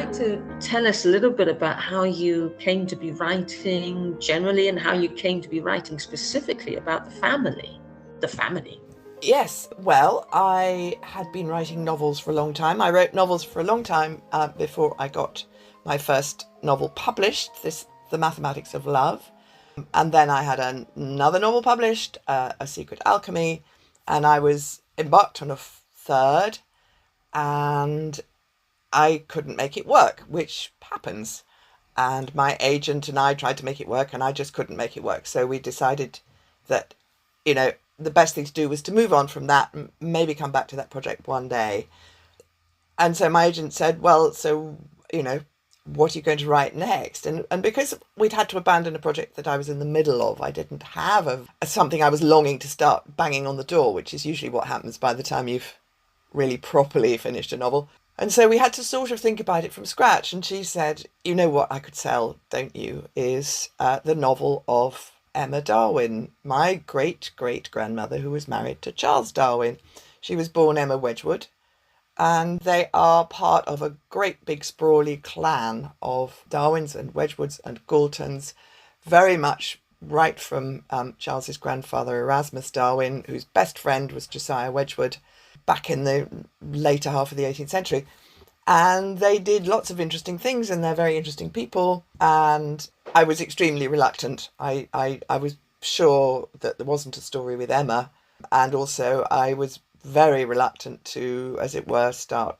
like to tell us a little bit about how you came to be writing generally and how you came to be writing specifically about the family? The family. Yes, well, I had been writing novels for a long time. I wrote novels for a long time before I got my first novel published, The Mathematics of Love. And then I had another novel published, A Secret Alchemy, and I was embarked on a third, and I couldn't make it work, which happens. And my agent and I tried to make it work, and I just couldn't make it work. So we decided that, the best thing to do was to move on from that and maybe come back to that project one day. And so my agent said, well, so, what are you going to write next? And because we'd had to abandon a project that I was in the middle of, I didn't have something I was longing to start banging on the door, which is usually what happens by the time you've really properly finished a novel. And so we had to sort of think about it from scratch. And she said, you know what I could sell, don't you, is the novel of Emma Darwin, my great-great-grandmother, who was married to Charles Darwin. She was born Emma Wedgwood, and they are part of a great big sprawly clan of Darwins and Wedgwoods and Galtons, very much right from Charles's grandfather Erasmus Darwin, whose best friend was Josiah Wedgwood, back in the later half of the 18th century. And they did lots of interesting things, and they're very interesting people. And I was extremely reluctant. I was sure that there wasn't a story with Emma. And also I was very reluctant to, as it were, start,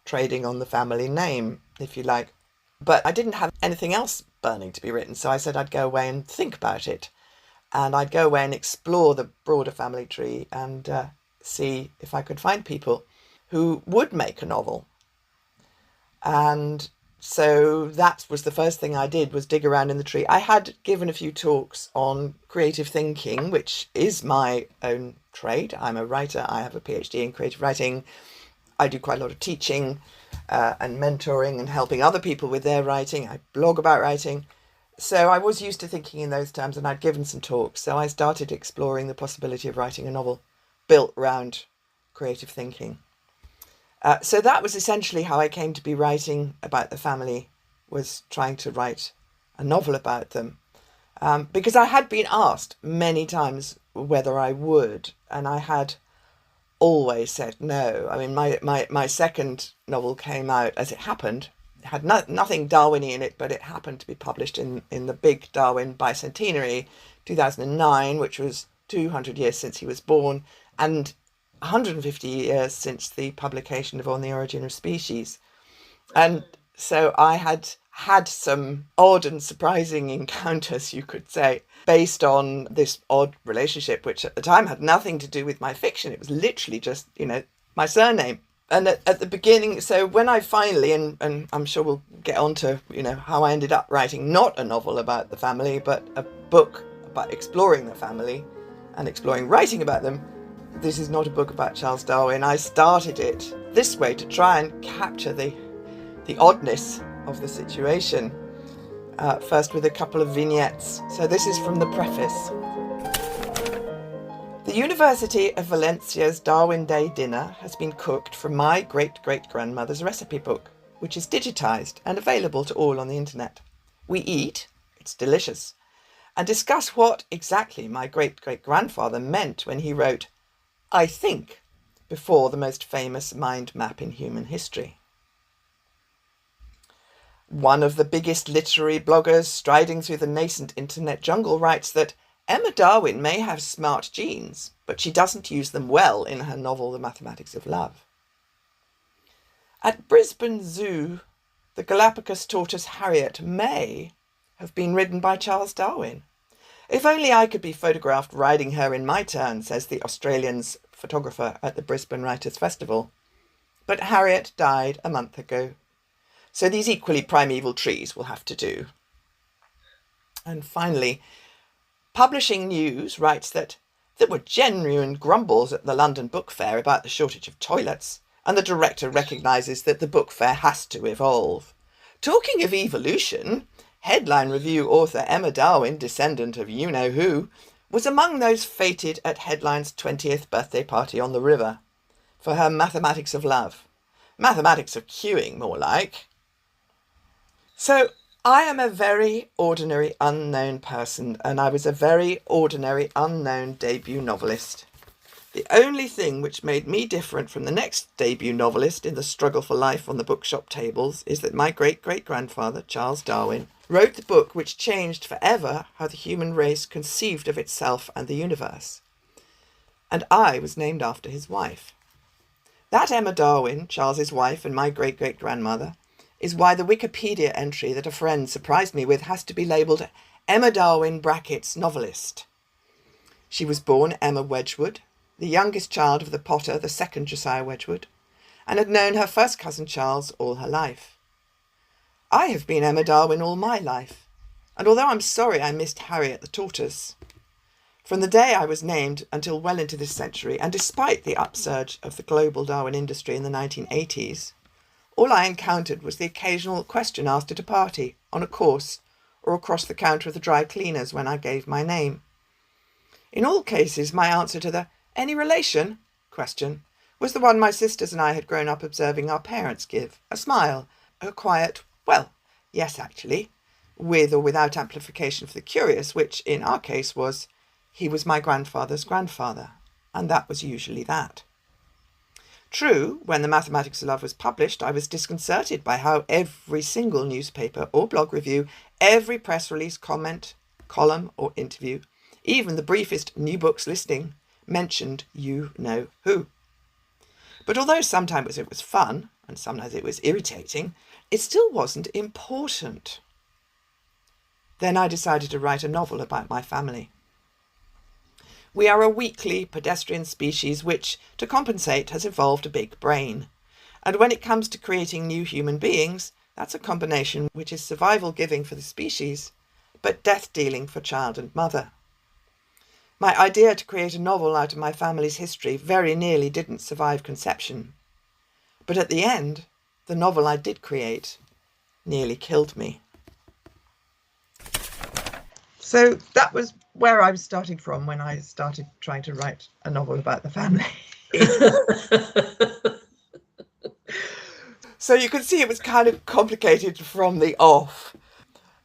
trading on the family name, if you like. But I didn't have anything else burning to be written. So I said I'd go away and think about it. And I'd go away and explore the broader family tree and see if I could find people who would make a novel. And so that was the first thing I did, was dig around in the tree. I had given a few talks on creative thinking, which is my own trade. I'm a writer. I have a PhD in creative writing. I do quite a lot of teaching and mentoring and helping other people with their writing. I blog about writing. So I was used to thinking in those terms, and I'd given some talks. So I started exploring the possibility of writing a novel built around creative thinking. So that was essentially how I came to be writing about the family, was trying to write a novel about them. Because I had been asked many times whether I would, and I had always said no. I mean, my second novel came out, as it happened. It had nothing Darwin-y in it, but it happened to be published in the big Darwin bicentenary, 2009, which was 200 years since he was born, and 150 years since the publication of On the Origin of Species. And so I had some odd and surprising encounters, you could say, based on this odd relationship, which at the time had nothing to do with my fiction. It was literally just, my surname. And at the beginning, so when I finally, and I'm sure we'll get on to, how I ended up writing not a novel about the family, but a book about exploring the family and exploring writing about them. This is not a book about Charles Darwin. I started it this way to try and capture the oddness of the situation. First with a couple of vignettes. So this is from the preface. The University of Valencia's Darwin Day dinner has been cooked from my great-great-grandmother's recipe book, which is digitised and available to all on the internet. We eat, it's delicious, and discuss what exactly my great-great-grandfather meant when he wrote, I think, before the most famous mind map in human history. One of the biggest literary bloggers striding through the nascent internet jungle writes that Emma Darwin may have smart genes, but she doesn't use them well in her novel The Mathematics of Love. At Brisbane Zoo, the Galapagos tortoise Harriet may have been ridden by Charles Darwin. If only I could be photographed riding her in my turn, says the Australian's photographer at the Brisbane Writers' Festival. But Harriet died a month ago, so these equally primeval trees will have to do. And finally, Publishing News writes that there were genuine grumbles at the London Book Fair about the shortage of toilets, and the director recognises that the book fair has to evolve. Talking of evolution, headline review author Emma Darwin, descendant of you-know-who, was among those fated at Headline's 20th birthday party on the river for her Mathematics of Love. Mathematics of queuing, more like. So I am a very ordinary, unknown person, and I was a very ordinary, unknown debut novelist. The only thing which made me different from the next debut novelist in the struggle for life on the bookshop tables is that my great-great-grandfather, Charles Darwin, wrote the book which changed forever how the human race conceived of itself and the universe. And I was named after his wife. That Emma Darwin, Charles's wife and my great-great-grandmother, is why the Wikipedia entry that a friend surprised me with has to be labelled Emma Darwin brackets novelist. She was born Emma Wedgwood, the youngest child of the potter, the second Josiah Wedgwood, and had known her first cousin Charles all her life. I have been Emma Darwin all my life, and although I'm sorry I missed Harriet the tortoise, from the day I was named until well into this century, and despite the upsurge of the global Darwin industry in the 1980s, all I encountered was the occasional question asked at a party, on a course, or across the counter of the dry cleaners when I gave my name. In all cases, my answer to the "any relation?" question was the one my sisters and I had grown up observing our parents give, a smile, a quiet, "well, yes, actually," with or without amplification for the curious, which in our case was, he was my grandfather's grandfather, and that was usually that. True, when The Mathematics of Love was published, I was disconcerted by how every single newspaper or blog review, every press release, comment, column or interview, even the briefest new books listing, mentioned you-know-who. But although sometimes it was fun, and sometimes it was irritating, it still wasn't important. Then I decided to write a novel about my family. We are a weakly pedestrian species which, to compensate, has evolved a big brain. And when it comes to creating new human beings, that's a combination which is survival-giving for the species, but death-dealing for child and mother. My idea to create a novel out of my family's history very nearly didn't survive conception. But at the end, the novel I did create nearly killed me. So that was where I was starting from when I started trying to write a novel about the family. So you can see it was kind of complicated from the off.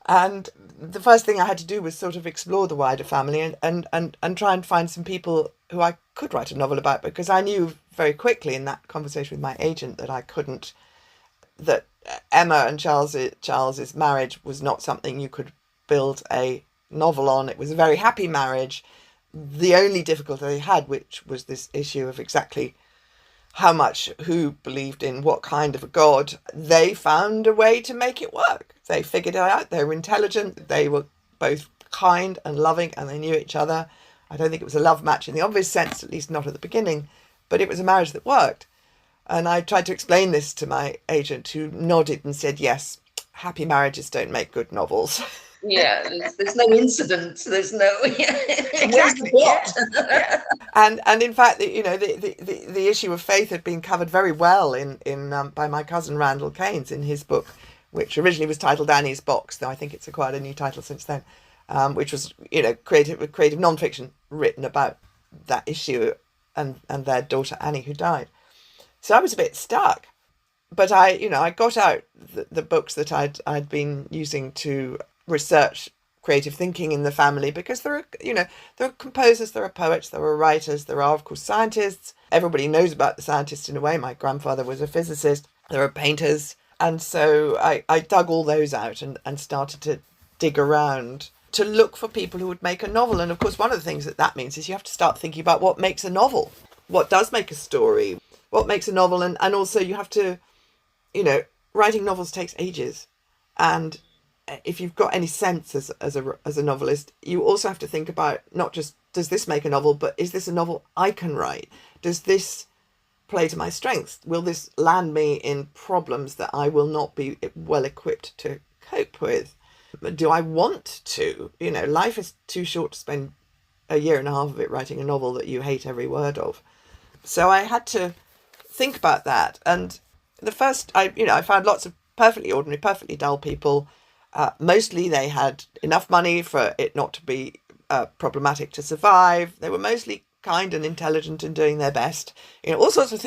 And the first thing I had to do was sort of explore the wider family and try and find some people who I could write a novel about, because I knew very quickly in that conversation with my agent that Emma and Charles's marriage was not something you could build a novel on. It was a very happy marriage. The only difficulty they had, which was this issue of exactly how much who believed in what kind of a god, they found a way to make it work. They figured it out. They were intelligent. They were both kind and loving, and they knew each other. I don't think it was a love match in the obvious sense, at least not at the beginning, but it was a marriage that worked. And I tried to explain this to my agent, who nodded and said, yes, happy marriages don't make good novels. Yeah, there's no incident. There's no exactly. Yeah. And in fact, the issue of faith had been covered very well by my cousin Randall Keynes in his book, which originally was titled Annie's Box, though I think it's acquired a new title since then, which was creative non-fiction written about that issue and their daughter Annie, who died. So I was a bit stuck. But I got out the books that I'd been using to research creative thinking in the family, because there are composers, there are poets, there are writers, there are of course scientists. Everybody knows about the scientists in a way. My grandfather was a physicist. There are painters, and so I dug all those out and started to dig around to look for people who would make a novel. And of course, one of the things that means is you have to start thinking about what makes a novel, what does make a story, what makes a novel, and also you have to, writing novels takes ages, and if you've got any sense as a novelist, you also have to think about not just, does this make a novel, but is this a novel I can write? Does this play to my strengths? Will this land me in problems that I will not be well equipped to cope with? Do I want to? Life is too short to spend a year and a half of it writing a novel that you hate every word of. So I had to think about that. And the first, I found lots of perfectly ordinary, perfectly dull people. Mostly they had enough money for it not to be problematic to survive. They were mostly kind and intelligent and doing their best. All sorts of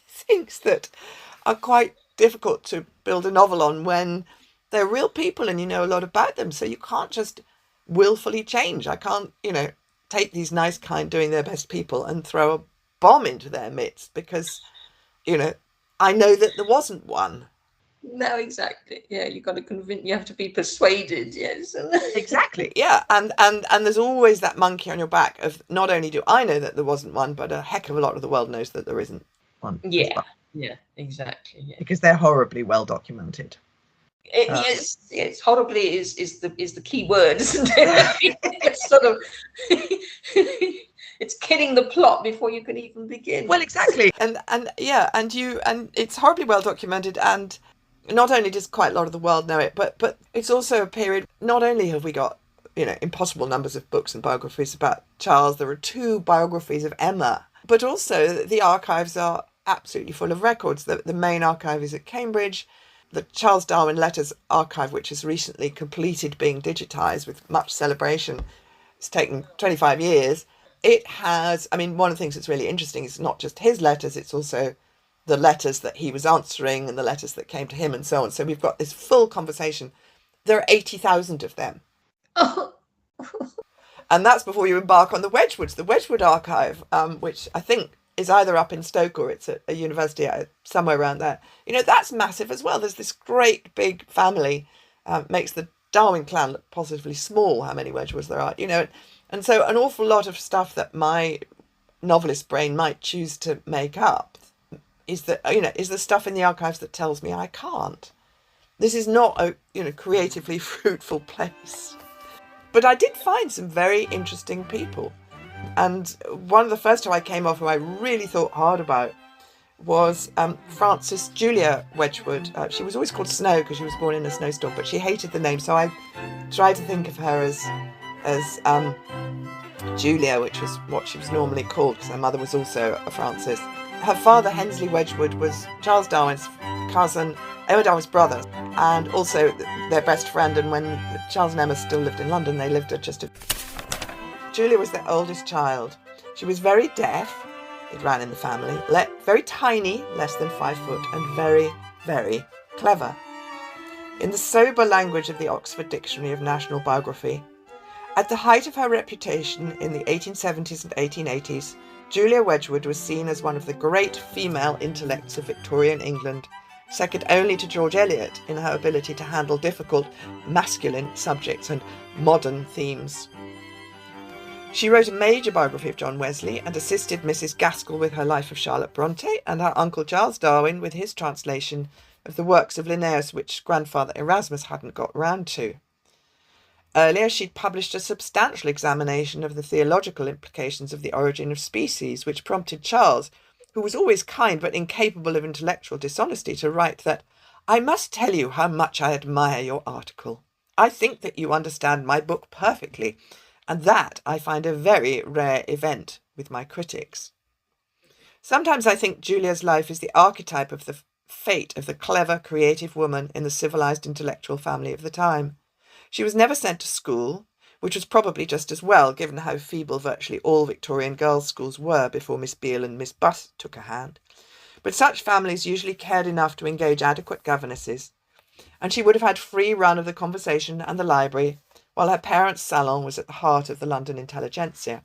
things that are quite difficult to build a novel on when they're real people and you know a lot about them. So you can't just willfully change. I can't, take these nice, kind, doing their best people and throw a bomb into their midst because, I know that there wasn't one. No, exactly. Yeah, you got to convince. You have to be persuaded. Yes. Exactly. Yeah, and there's always that monkey on your back of not only do I know that there wasn't one, but a heck of a lot of the world knows that there isn't one. Yeah. Well. Yeah. Exactly. Yeah. Because they're horribly well documented. Yes. Horribly is the key word, isn't it? It's sort of. It's killing the plot before you can even begin. Well, exactly, and it's horribly well documented, and not only does quite a lot of the world know it, but it's also a period. Not only have we got impossible numbers of books and biographies about Charles, there are 2 biographies of Emma, but also the archives are absolutely full of records. The main archive is at Cambridge. The Charles Darwin Letters Archive, which has recently completed being digitised with much celebration, it's taken 25 years. It has, one of the things that's really interesting is not just his letters, it's also the letters that he was answering and the letters that came to him and so on. So we've got this full conversation. There are 80,000 of them. Oh. And that's before you embark on the Wedgwoods. The Wedgwood archive, which I think is either up in Stoke or it's at a university somewhere around there. That's massive as well. There's this great big family, makes the Darwin clan look positively small, how many Wedgwoods there are, And so an awful lot of stuff that my novelist brain might choose to make up is the stuff in the archives that tells me I can't. This is not a creatively fruitful place. But I did find some very interesting people. And one of the first who I came off who I really thought hard about was Frances Julia Wedgwood. She was always called Snow because she was born in a snowstorm, but she hated the name. So I tried to think of her as Julia, which was what she was normally called because her mother was also a Frances. Her father, Hensley Wedgwood, was Charles Darwin's cousin, Emma Darwin's brother, and also their best friend. And when Charles and Emma still lived in London, they lived at Julia was their oldest child. She was very deaf, it ran in the family, very tiny, less than 5 foot, and very, very clever. In the sober language of the Oxford Dictionary of National Biography, at the height of her reputation in the 1870s and 1880s, Julia Wedgwood was seen as one of the great female intellects of Victorian England, second only to George Eliot in her ability to handle difficult masculine subjects and modern themes. She wrote a major biography of John Wesley and assisted Mrs. Gaskell with her life of Charlotte Bronte and her uncle Charles Darwin with his translation of the works of Linnaeus, which grandfather Erasmus hadn't got round to. Earlier, she'd published a substantial examination of the theological implications of the origin of species, which prompted Charles, who was always kind but incapable of intellectual dishonesty, to write that, "I must tell you how much I admire your article. I think that you understand my book perfectly, and that I find a very rare event with my critics." Sometimes I think Julia's life is the archetype of the fate of the clever, creative woman in the civilised intellectual family of the time. She was never sent to school, which was probably just as well, given how feeble virtually all Victorian girls' schools were before Miss Beale and Miss Butt took a hand. But such families usually cared enough to engage adequate governesses, and she would have had free run of the conversation and the library, while her parents' salon was at the heart of the London intelligentsia.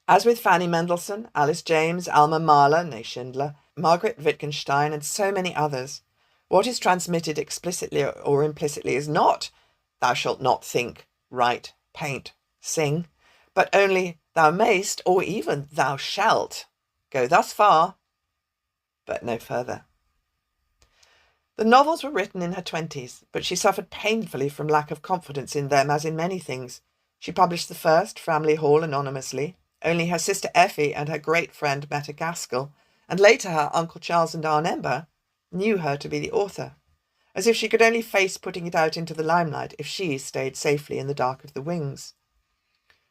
As with Fanny Mendelssohn, Alice James, Alma Mahler, née Schindler, Margaret Wittgenstein, and so many others, what is transmitted explicitly or implicitly is not, "Thou shalt not think, write, paint, sing," but only, "Thou mayst," or even, "Thou shalt," go thus far, but no further. The novels were written in her 20s, but she suffered painfully from lack of confidence in them, as in many things. She published the first, Framley Hall, anonymously. Only her sister Effie and her great friend Meta Gaskell, and later her Uncle Charles and Aunt Emma, knew her to be the author, as if she could only face putting it out into the limelight if she stayed safely in the dark of the wings.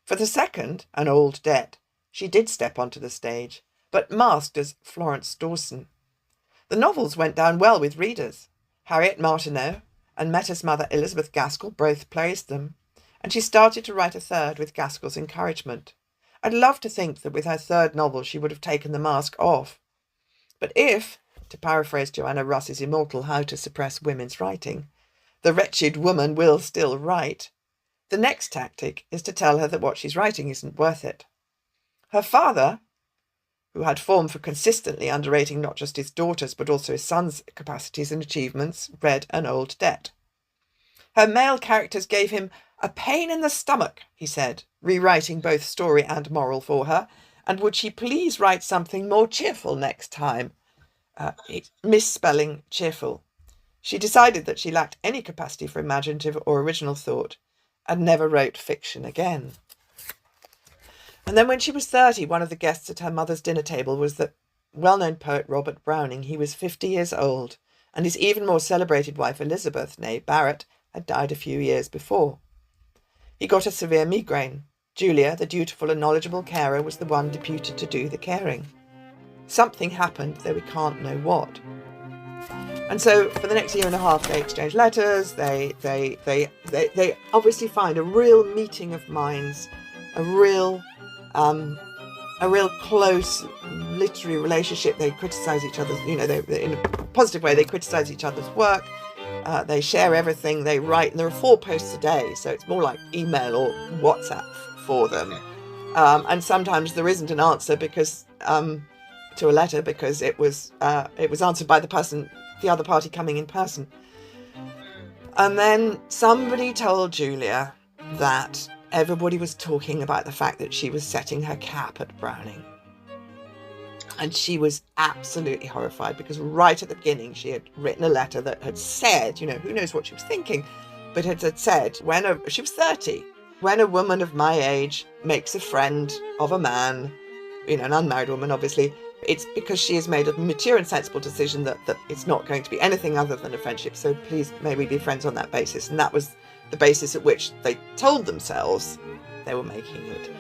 For the second, An Old Debt, she did step onto the stage, but masked as Florence Dawson. The novels went down well with readers. Harriet Martineau and Meta's mother Elizabeth Gaskell both praised them, and she started to write a third with Gaskell's encouragement. I'd love to think that with her third novel she would have taken the mask off. But if, to paraphrase Joanna Russ's immortal How to Suppress Women's Writing, the wretched woman will still write. The next tactic is to tell her that what she's writing isn't worth it. Her father, who had form for consistently underrating not just his daughter's but also his son's capacities and achievements, read an old debt. Her male characters gave him a pain in the stomach, he said, rewriting both story and moral for her, and would she please write something more cheerful next time? Misspelling cheerful. She decided that she lacked any capacity for imaginative or original thought, and never wrote fiction again. And then when she was 30, one of the guests at her mother's dinner table was the well-known poet Robert Browning. He was 50 years old, and his even more celebrated wife Elizabeth, née Barrett, had died a few years before. He got a severe migraine. Julia, the dutiful and knowledgeable carer, was the one deputed to do the caring. Something happened, though we can't know what. And so for the next year and a half, they exchange letters. They obviously find a real meeting of minds, a real close literary relationship. They criticise each other's, they, in a positive way, they criticise each other's work. They share everything, they write, and there are 4 posts a day, so it's more like email or WhatsApp for them. And sometimes there isn't an answer because to a letter because it was answered by the other party coming in person. And then somebody told Julia that everybody was talking about the fact that she was setting her cap at Browning. And she was absolutely horrified because right at the beginning she had written a letter that had said, who knows what she was thinking, but it had said, she was 30, when a woman of my age makes a friend of a man, an unmarried woman obviously, it's because she has made a mature and sensible decision that it's not going to be anything other than a friendship. So please, may we be friends on that basis. And that was the basis at which they told themselves they were making it.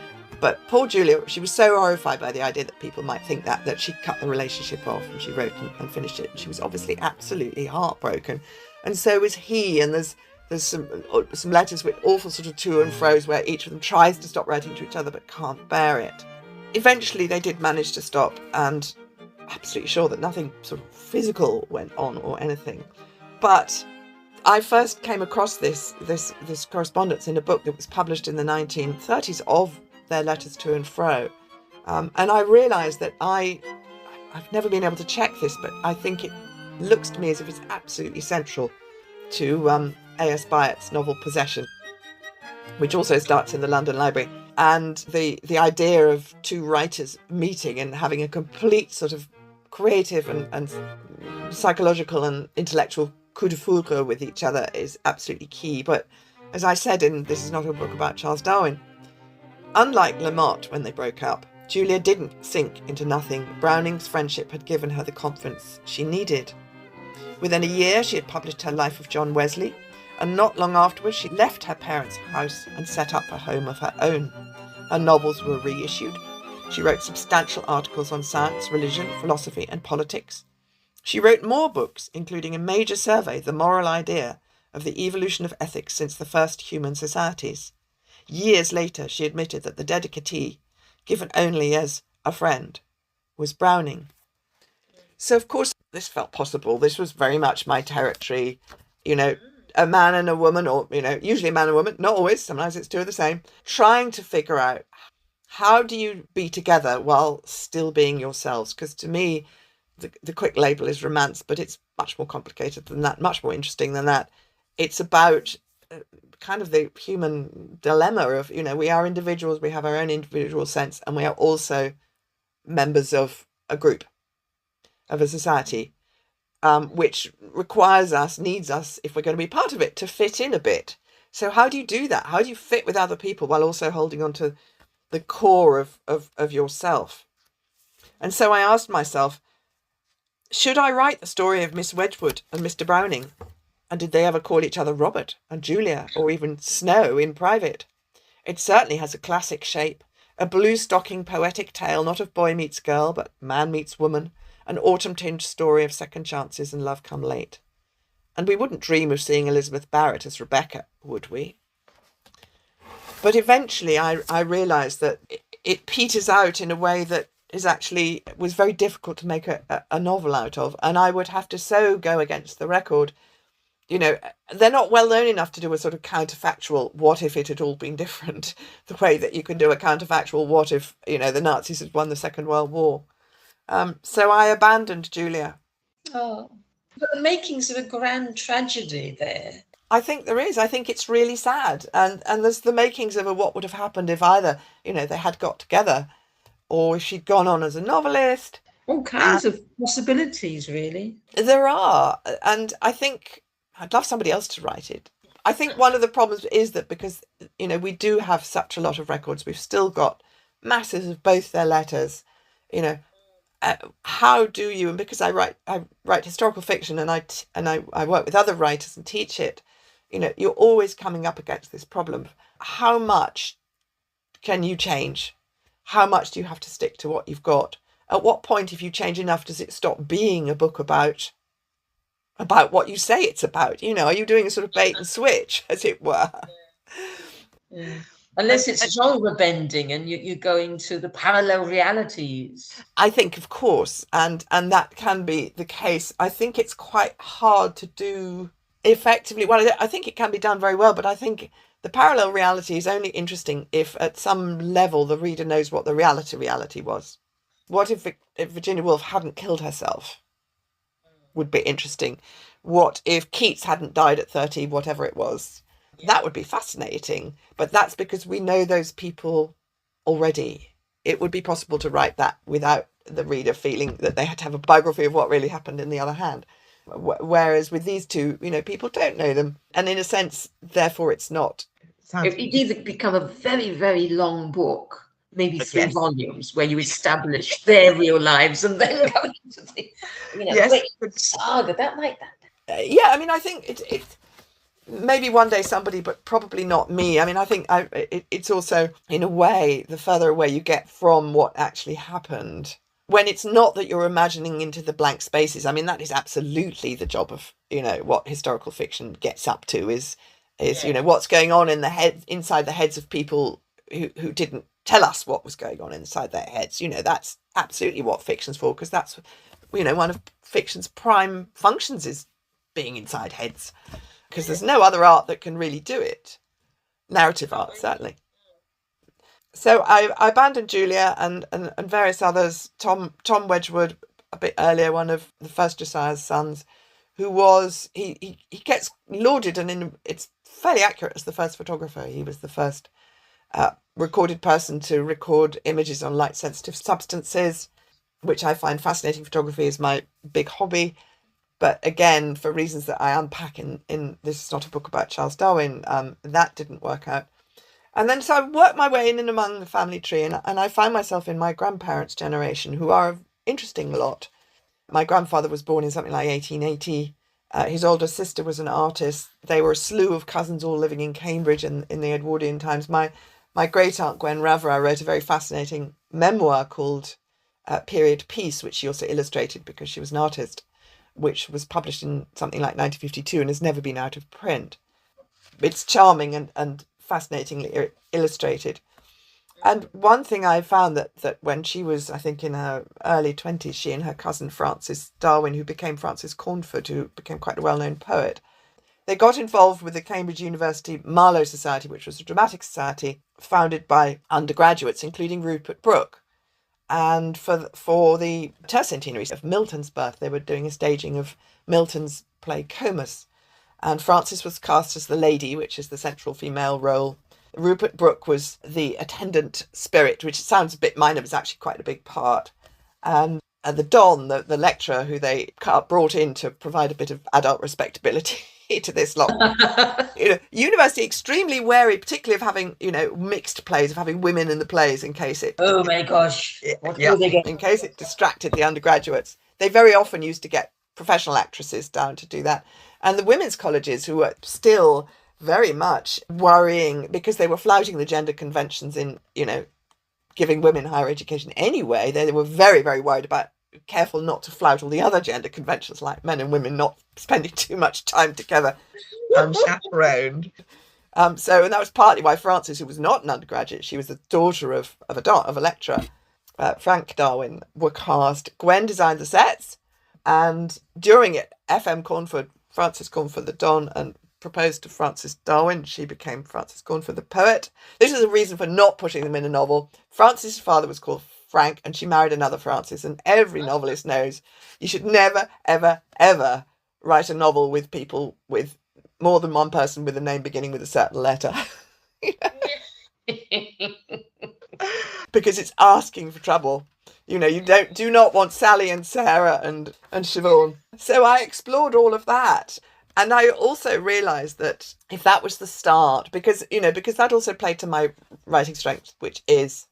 But poor Julia, she was so horrified by the idea that people might think that she cut the relationship off, and she wrote and finished it. She was obviously absolutely heartbroken. And so was he. And there's some letters with awful sort of to and fro's where each of them tries to stop writing to each other but can't bear it. Eventually they did manage to stop, and absolutely sure that nothing sort of physical went on or anything. But I first came across this correspondence in a book that was published in the 1930s of their letters to and fro. And I realised that I've never been able to check this, but I think it looks to me as if it's absolutely central to A.S. Byatt's novel Possession, which also starts in the London Library. And the idea of 2 writers meeting and having a complete sort of creative and psychological and intellectual coup de foudre with each other is absolutely key. But as I said this is not a book about Charles Darwin, unlike Lamotte when they broke up, Julia didn't sink into nothing. Browning's friendship had given her the confidence she needed. Within a year, she had published her Life of John Wesley, and not long afterwards she left her parents' house and set up a home of her own. Her novels were reissued. She wrote substantial articles on science, religion, philosophy, and politics. She wrote more books, including a major survey, The Moral Idea, of the evolution of ethics since the first human societies. Years later, she admitted that the dedicatee, given only as a friend, was Browning. So, of course, this felt possible. This was very much my territory. A man and a woman, or, usually a man and a woman, not always, sometimes it's 2 of the same, trying to figure out how do you be together while still being yourselves? Because to me, the quick label is romance, but it's much more complicated than that, much more interesting than that. It's about kind of the human dilemma of, we are individuals, we have our own individual sense, and we are also members of a group, of a society. Which needs us, if we're going to be part of it, to fit in a bit. So how do you do that? How do you fit with other people while also holding on to the core of yourself? And so I asked myself, should I write the story of Miss Wedgwood and Mr. Browning? And did they ever call each other Robert and Julia, or even Snow in private? It certainly has a classic shape, a blue-stocking poetic tale, not of boy meets girl, but man meets woman, an autumn-tinged story of second chances and love come late. And we wouldn't dream of seeing Elizabeth Barrett as Rebecca, would we? But eventually I realised that it peters out in a way that was very difficult to make a novel out of, and I would have to so go against the record they're not well known enough to do a sort of counterfactual, what if it had all been different, the way that you can do a counterfactual, what if, the Nazis had won the Second World War. So I abandoned Julia. Oh, but the makings of a grand tragedy there. I think there is. I think it's really sad. And there's the makings of what would have happened if either, they had got together, or if she'd gone on as a novelist. All kinds of possibilities, really. There are. And I think I'd love somebody else to write it. I think one of the problems is that because, we do have such a lot of records, we've still got masses of both their letters, how do you, and because I write historical fiction and I work with other writers and teach it, you're always coming up against this problem. How much can you change? How much do you have to stick to what you've got? At what point, if you change enough, does it stop being a book about what you say it's about? Are you doing a sort of bait and switch, as it were? Yeah. Unless it's genre bending and you're going to the parallel realities. I think, of course, and that can be the case. I think it's quite hard to do effectively. Well, I think it can be done very well, but I think the parallel reality is only interesting if at some level the reader knows what the reality was. What if Virginia Woolf hadn't killed herself? Would be interesting. What if Keats hadn't died at 30, whatever it was? That would be fascinating. But that's because we know those people already. It would be possible to write that without the reader feeling that they had to have a biography of what really happened in the other hand. Whereas with these two, people don't know them. And in a sense, therefore, it's not. It'd either become a very, very long book, maybe 3 volumes, where you establish their real lives and then go into the great saga. That might that. Yeah, I mean, I think it's maybe one day somebody, but probably not me. I mean, I think it's also, in a way, the further away you get from what actually happened, when it's not that you're imagining into the blank spaces. I mean, that is absolutely the job of, what historical fiction gets up to is what's going on in inside the heads of people who didn't tell us what was going on inside their heads. That's absolutely what fiction's for, because that's, one of fiction's prime functions is being inside heads, because there's no other art that can really do it. Narrative art, certainly. So I abandoned Julia and various others. Tom Wedgwood, a bit earlier, one of the first Josiah's sons, who was, he gets lauded, and it's fairly accurate as the first photographer. He was the first recorded person to record images on light-sensitive substances, which I find fascinating. Photography is my big hobby. But again, for reasons that I unpack in This Is Not a Book About Charles Darwin, that didn't work out. And then so I worked my way in and among the family tree, and I find myself in my grandparents' generation, who are an interesting lot. My grandfather was born in something like 1880. His older sister was an artist. They were a slew of cousins all living in Cambridge in the Edwardian times. My great-aunt Gwen Ravera wrote a very fascinating memoir called Period Piece, which she also illustrated because she was an artist, which was published in something like 1952 and has never been out of print. It's charming and fascinatingly illustrated. And one thing I found that when she was, I think, in her early 20s, she and her cousin Frances Darwin, who became Frances Cornford, who became quite a well-known poet, they got involved with the Cambridge University Marlowe Society, which was a dramatic society founded by undergraduates, including Rupert Brooke. And for the tercentenary of Milton's birth, they were doing a staging of Milton's play Comus. And Frances was cast as the lady, which is the central female role. Rupert Brooke was the attendant spirit, which sounds a bit minor, but it's actually quite a big part. And the Don, the lecturer, who they brought in to provide a bit of adult respectability to this lot. University extremely wary, particularly of having, mixed plays, of having women in the plays in case it... Oh my gosh. In case it distracted the undergraduates. They very often used to get professional actresses down to do that. And the women's colleges, who were still very much worrying because they were flouting the gender conventions in, giving women higher education anyway. They were very, very worried about careful not to flout all the other gender conventions, like men and women not spending too much time together unchaperoned. And that was partly why Frances, who was not an undergraduate, she was the daughter of a lecturer, Frank Darwin, were cast. Gwen designed the sets, and during it, F.M. Cornford Frances Cornford the Don and proposed to Frances Darwin. She became Frances Cornford the poet. This is a reason for not putting them in a novel. Frances' father was called Frank, and she married another Francis, and every novelist knows you should never, ever, ever write a novel with people with more than one person with a name beginning with a certain letter. Because it's asking for trouble. You do not want Sally and Sarah and Siobhan. So I explored all of that. And I also realised that if that was the start, because that also played to my writing strength, which is,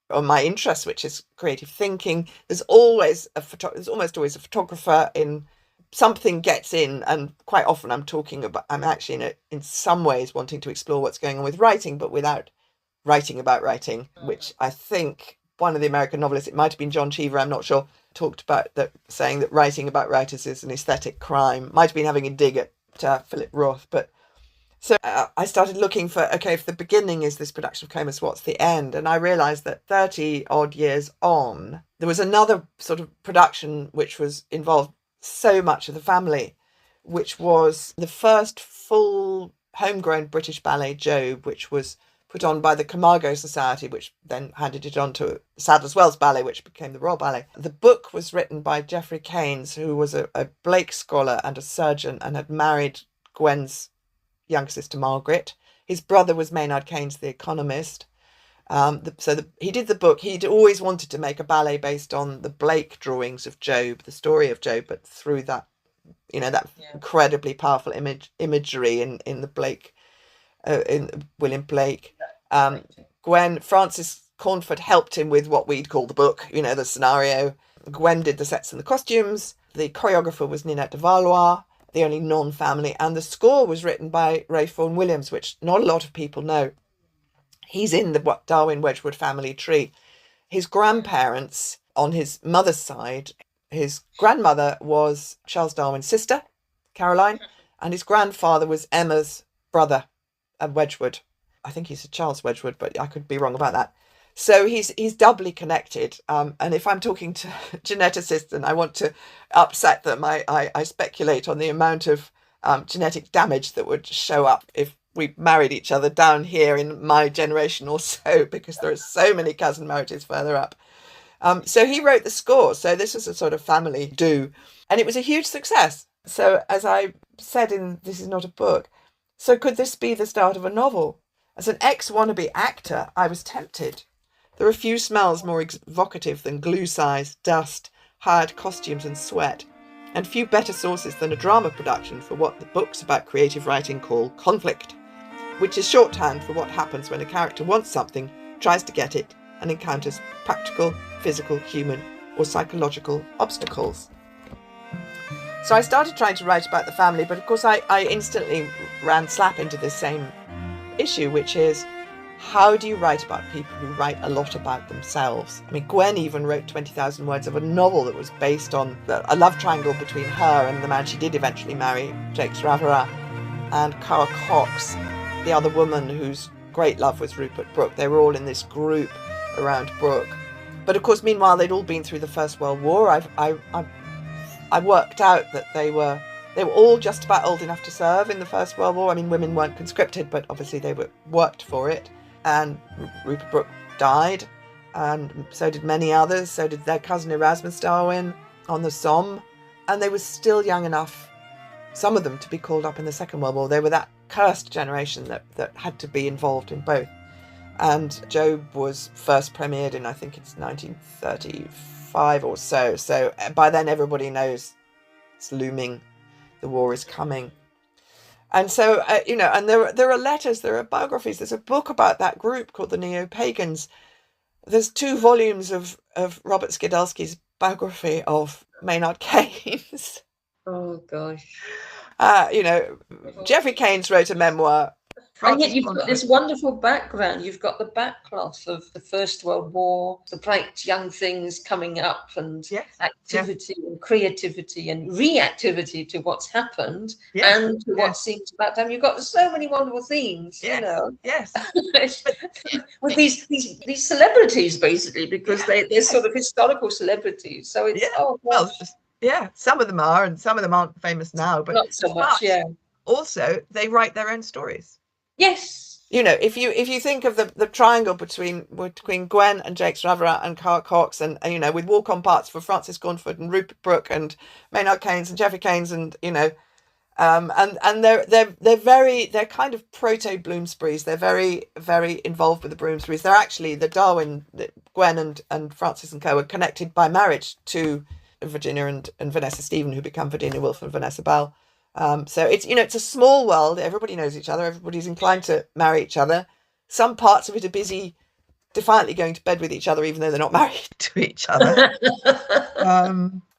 or my interest, which is creative thinking. There's almost always a photographer in something gets in, and quite often I'm actually in some ways wanting to explore what's going on with writing, but without writing about writing, which I think one of the American novelists, it might have been John Cheever, I'm not sure, talked about that, saying that writing about writers is an aesthetic crime. Might have been having a dig at Philip Roth. But so I started looking for, okay, if the beginning is this production of Comus, what's the end? And I realised that 30 odd years on, there was another sort of production which was involved so much of the family, which was the first full homegrown British ballet, Job, which was put on by the Camargo Society, which then handed it on to Sadler's Wells Ballet, which became the Royal Ballet. The book was written by Geoffrey Keynes, who was a Blake scholar and a surgeon and had married Gwen's younger sister, Margaret. His brother was Maynard Keynes, the economist. He did the book. He'd always wanted to make a ballet based on the Blake drawings of Job, the story of Job, but through that, incredibly powerful imagery in the Blake, in William Blake. Frances Cornford helped him with what we'd call the book, the scenario. Gwen did the sets and the costumes. The choreographer was Ninette de Valois, the only non-family, and the score was written by Ralph Vaughan Williams, which not a lot of people know. He's in the Darwin Wedgwood family tree. His grandparents, on his mother's side, his grandmother was Charles Darwin's sister, Caroline, and his grandfather was Emma's brother at Wedgwood. I think he's a Charles Wedgwood, but I could be wrong about that. So he's doubly connected. And if I'm talking to geneticists and I want to upset them, I speculate on the amount of genetic damage that would show up if we married each other down here in my generation or so, because there are so many cousin marriages further up. So he wrote the score. So this was a sort of family do. And it was a huge success. So as I said This Is Not a Book, so could this be the start of a novel? As an ex-wannabe actor, I was tempted. There are few smells more evocative than glue size, dust, hired costumes and sweat, and few better sources than a drama production for what the books about creative writing call conflict, which is shorthand for what happens when a character wants something, tries to get it, and encounters practical, physical, human, or psychological obstacles. So I started trying to write about the family, but of course I instantly ran slap into the same issue, which is, how do you write about people who write a lot about themselves? I mean, Gwen even wrote 20,000 words of a novel that was based on a love triangle between her and the man she did eventually marry, Jacques Ravera, and Cara Cox, the other woman whose great love was Rupert Brooke. They were all in this group around Brooke. But of course, meanwhile, they'd all been through the First World War. I worked out that they were all just about old enough to serve in the First World War. I mean, women weren't conscripted, but obviously they worked for it. And Rupert Brooke died, and so did many others. So did their cousin Erasmus Darwin on the Somme. And they were still young enough, some of them, to be called up in the Second World War. They were that cursed generation that had to be involved in both. And Job was first premiered in, I think it's 1935 or so. So by then everybody knows it's looming. The war is coming. And so, and there are letters, there are biographies. There's a book about that group called the Neo-Pagans. There's 2 volumes of Robert Skidelsky's biography of Maynard Keynes. Oh, gosh. Geoffrey Keynes wrote a memoir. And yet you've got this wonderful background. You've got the backcloth of the First World War, the bright young things coming up, and activity and creativity and reactivity to what's happened and to what seems about time. You've got so many wonderful themes, Yes. with these celebrities, basically, because they're sort of historical celebrities. So it's, Yeah, some of them are, and some of them aren't famous now, but not so much. Yeah. Also, they write their own stories. Yes. You know, if you think of the triangle between Gwen and Jake Straverat and Carl Cox, and you know, with walk-on parts for Francis Cornford and Rupert Brooke and Maynard Keynes and Geoffrey Keynes, and you know, and they're kind of proto Bloomsburys. They're very, very involved with the Bloomsburys. They're actually Gwen and Francis and co are connected by marriage to Virginia and Vanessa Stephen, who become Virginia Woolf and Vanessa Bell. So it's, you know, it's a small world. Everybody knows each other. Everybody's inclined to marry each other. Some parts of it are busy defiantly going to bed with each other, even though they're not married to each other.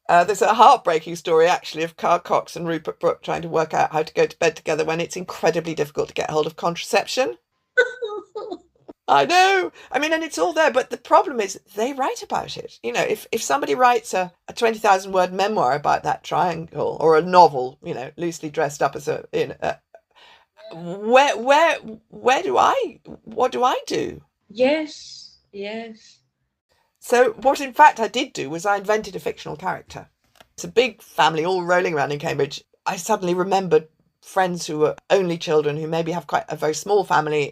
There's a heartbreaking story, actually, of Carl Cox and Rupert Brooke trying to work out how to go to bed together when it's incredibly difficult to get hold of contraception. I know. I mean, and it's all there, but the problem is they write about it. You know, if somebody writes a 20,000 word memoir about that triangle, or a novel, you know, loosely dressed up as what do I do? Yes, yes. So what in fact I did do was I invented a fictional character. It's a big family all rolling around in Cambridge. I suddenly remembered friends who were only children, who maybe have quite a very small family.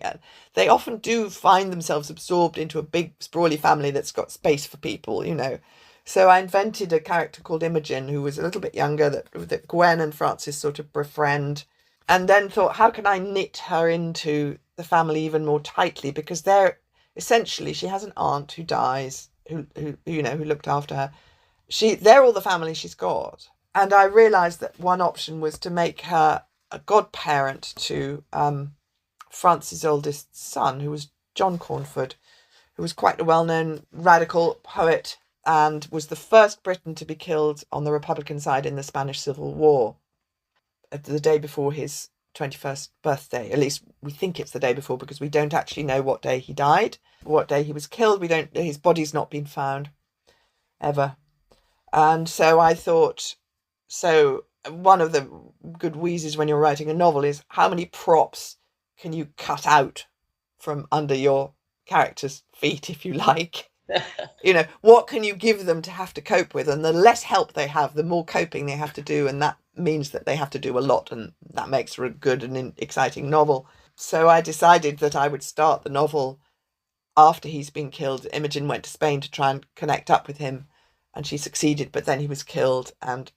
They often do find themselves absorbed into a big sprawly family that's got space for people, you know. So I invented a character called Imogen, who was a little bit younger, that Gwen and Francis sort of befriend, and then thought, how can I knit her into the family even more tightly? Because essentially she has an aunt who dies, who looked after her. They're all the family she's got. And I realised that one option was to make her a godparent to Francis' oldest son, who was John Cornford, who was quite a well-known radical poet and was the first Briton to be killed on the Republican side in the Spanish Civil War, the day before his 21st birthday. At least we think it's the day before, because we don't actually know what day he died, what day he was killed. His body's not been found ever. And so I thought, one of the good wheezes when you're writing a novel is, how many props can you cut out from under your character's feet, if you like? You know, what can you give them to have to cope with? And the less help they have, the more coping they have to do. And that means that they have to do a lot. And that makes for a good and exciting novel. So I decided that I would start the novel after he's been killed. Imogen went to Spain to try and connect up with him, and she succeeded, but then he was killed. And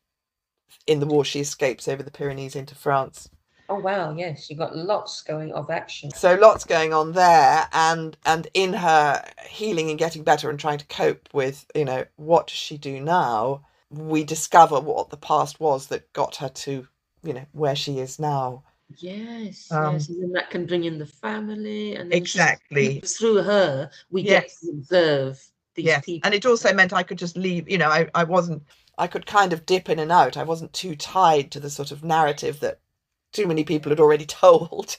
in the war, she escapes over the Pyrenees into France. Oh, wow. Yes, you've got lots going of action. So lots going on there. And in her healing and getting better and trying to cope with, you know, what does she do now? We discover what the past was that got her to, you know, where she is now. Yes, yes. And then that can bring in the family. And then exactly. Through her, we get to observe these people. And it also meant I could just leave, you know, I could kind of dip in and out. I wasn't too tied to the sort of narrative that too many people had already told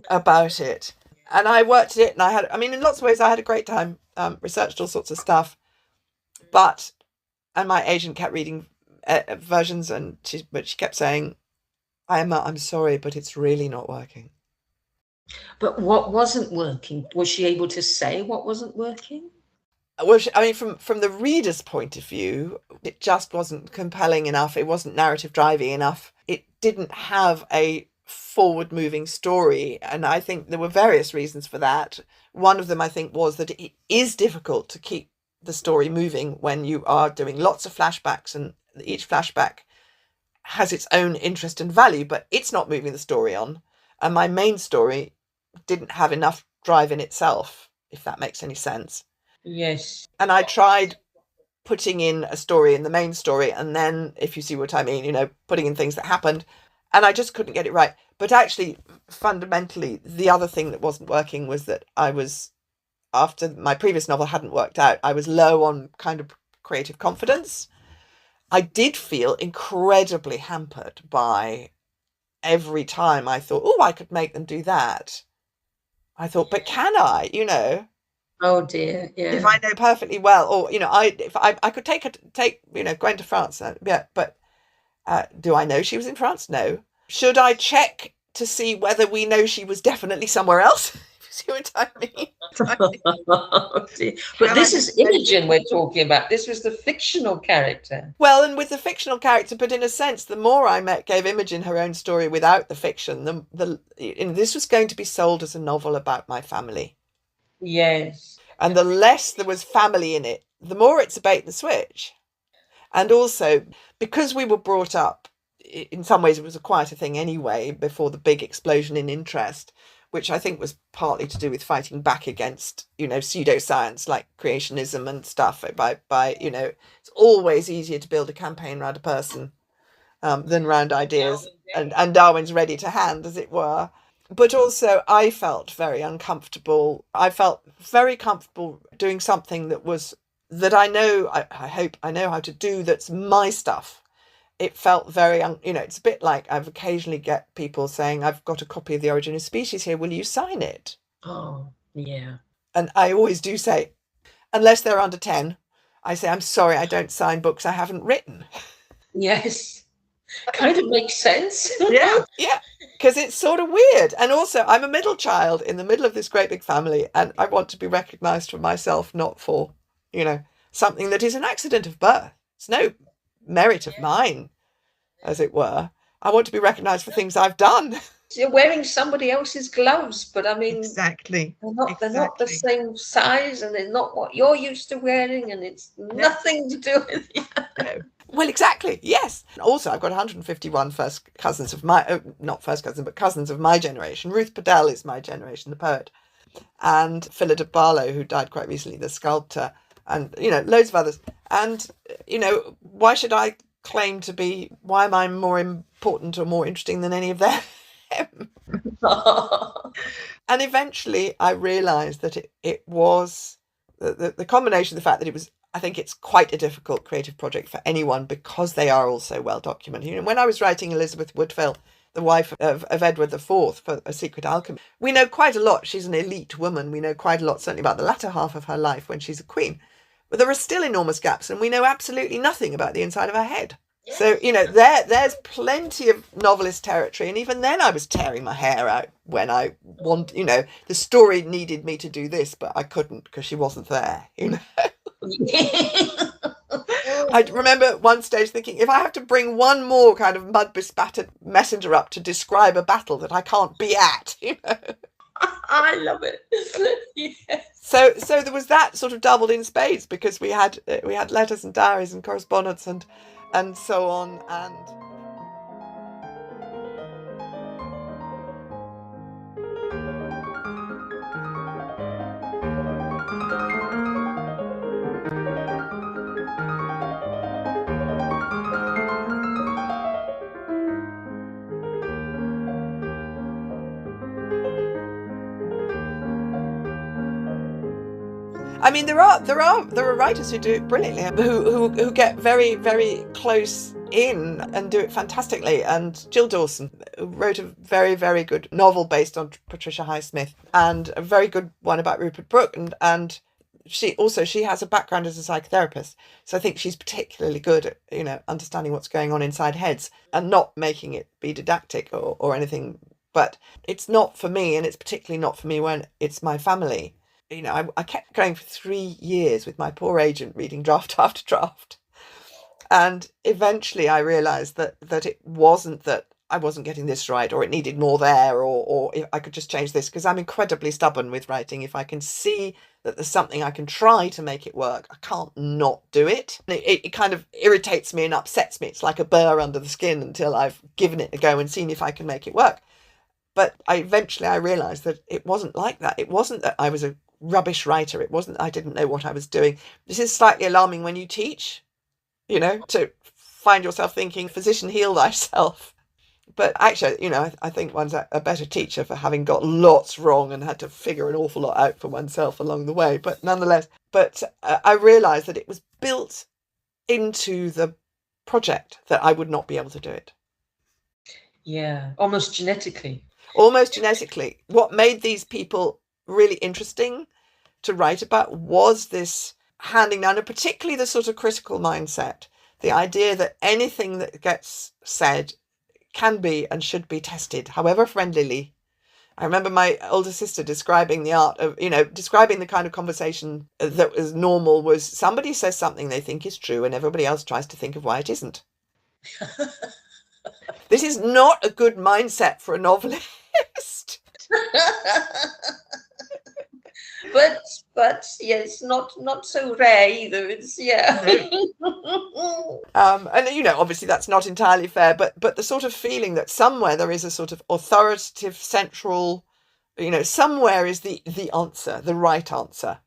about it. And I worked it, and in lots of ways I had a great time, researched all sorts of stuff. And my agent kept reading versions, but she kept saying, I'm sorry, but it's really not working. But what wasn't working? Was she able to say what wasn't working? Well, from the reader's point of view, it just wasn't compelling enough. It wasn't narrative driving enough. It didn't have a forward-moving story. And I think there were various reasons for that. One of them, I think, was that it is difficult to keep the story moving when you are doing lots of flashbacks, and each flashback has its own interest and value, but it's not moving the story on. And my main story didn't have enough drive in itself, if that makes any sense. Yes. And I tried putting in a story in the main story, and then, if you see what I mean, you know, putting in things that happened, and I just couldn't get it right. But actually, fundamentally, the other thing that wasn't working was that after my previous novel hadn't worked out, I was low on kind of creative confidence. I did feel incredibly hampered by every time I thought, oh, I could make them do that. I thought, but can I, you know? Oh dear, yeah. If I know perfectly well, or, you know, if I could take, you know, Gwen to France, but do I know she was in France? No. Should I check to see whether we know she was definitely somewhere else? see what I mean? But this is Imogen we're talking about. This was the fictional character. Well, and with the fictional character, but in a sense, the more I gave Imogen her own story without the fiction, this was going to be sold as a novel about my family. Yes. And the less there was family in it, the more it's a bait and switch. And also, because we were brought up, in some ways it was a quieter thing anyway, before the big explosion in interest, which I think was partly to do with fighting back against, pseudoscience like creationism and stuff. By it's always easier to build a campaign around a person than around ideas, and Darwin's ready to hand, as it were. But also, I felt very uncomfortable. I felt very comfortable doing something that I know, I hope I know how to do, that's my stuff. It felt very, it's a bit like I've occasionally get people saying, I've got a copy of The Origin of Species here, will you sign it? Oh, yeah. And I always do say, unless they're under 10, I say, I'm sorry, I don't sign books I haven't written. Yes. Kind of makes sense. Yeah, because it's sort of weird. And also, I'm a middle child in the middle of this great big family, and I want to be recognised for myself, not for, something that is an accident of birth. It's no merit of mine, as it were. I want to be recognised for things I've done. You're wearing somebody else's gloves, but I mean, exactly. They're not the same size, and they're not what you're used to wearing, and it's nothing to do with you. No. Well, exactly, yes. Also, I've got 151 first cousins of my, not first cousins, but cousins of my generation. Ruth Padell is my generation, the poet. And Philida Barlow, who died quite recently, the sculptor. And, loads of others. And, why should I claim to be, why am I more important or more interesting than any of them? And eventually I realised that it was the combination of the fact that it was, I think it's quite a difficult creative project for anyone because they are all so well documented. When I was writing Elizabeth Woodville, the wife of Edward IV for A Secret Alchemy, we know quite a lot. She's an elite woman. We know quite a lot, certainly about the latter half of her life when she's a queen. But there are still enormous gaps, and we know absolutely nothing about the inside of her head. Yes. So, there's plenty of novelist territory. And even then I was tearing my hair out when I the story needed me to do this, but I couldn't because she wasn't there, I remember at one stage thinking, if I have to bring one more kind of mud-bespattered messenger up to describe a battle that I can't be at, I love it. Yes. So there was that sort of doubled in spades because we had letters and diaries and correspondence and so on. And I mean, there are writers who do it brilliantly, who get very, very close in and do it fantastically. And Jill Dawson wrote a very, very good novel based on Patricia Highsmith, and a very good one about Rupert Brooke. And she has a background as a psychotherapist, so I think she's particularly good at understanding what's going on inside heads and not making it be didactic or anything. But it's not for me, and it's particularly not for me when it's my family. I kept going for 3 years with my poor agent reading draft after draft. And eventually I realised that it wasn't that I wasn't getting this right, or it needed more there, or if I could just change this, because I'm incredibly stubborn with writing. If I can see that there's something I can try to make it work, I can't not do it. It kind of irritates me and upsets me. It's like a burr under the skin until I've given it a go and seen if I can make it work. But eventually I realised that it wasn't like that. It wasn't that I was a rubbish writer. It wasn't I didn't know what I was doing. This is slightly alarming when you teach, to find yourself thinking, physician, heal thyself. But actually, I think one's a better teacher for having got lots wrong and had to figure an awful lot out for oneself along the way. But nonetheless, I realised that it was built into the project that I would not be able to do it. Yeah, almost genetically. What made these people really interesting to write about was this handing down, and particularly the sort of critical mindset, the idea that anything that gets said can be and should be tested, however friendlily, I remember my older sister describing the art of, describing the kind of conversation that was normal was somebody says something they think is true and everybody else tries to think of why it isn't. This is not a good mindset for a novelist. But yes, not so rare either. It's and obviously that's not entirely fair, but the sort of feeling that somewhere there is a sort of authoritative central, somewhere is the answer, the right answer.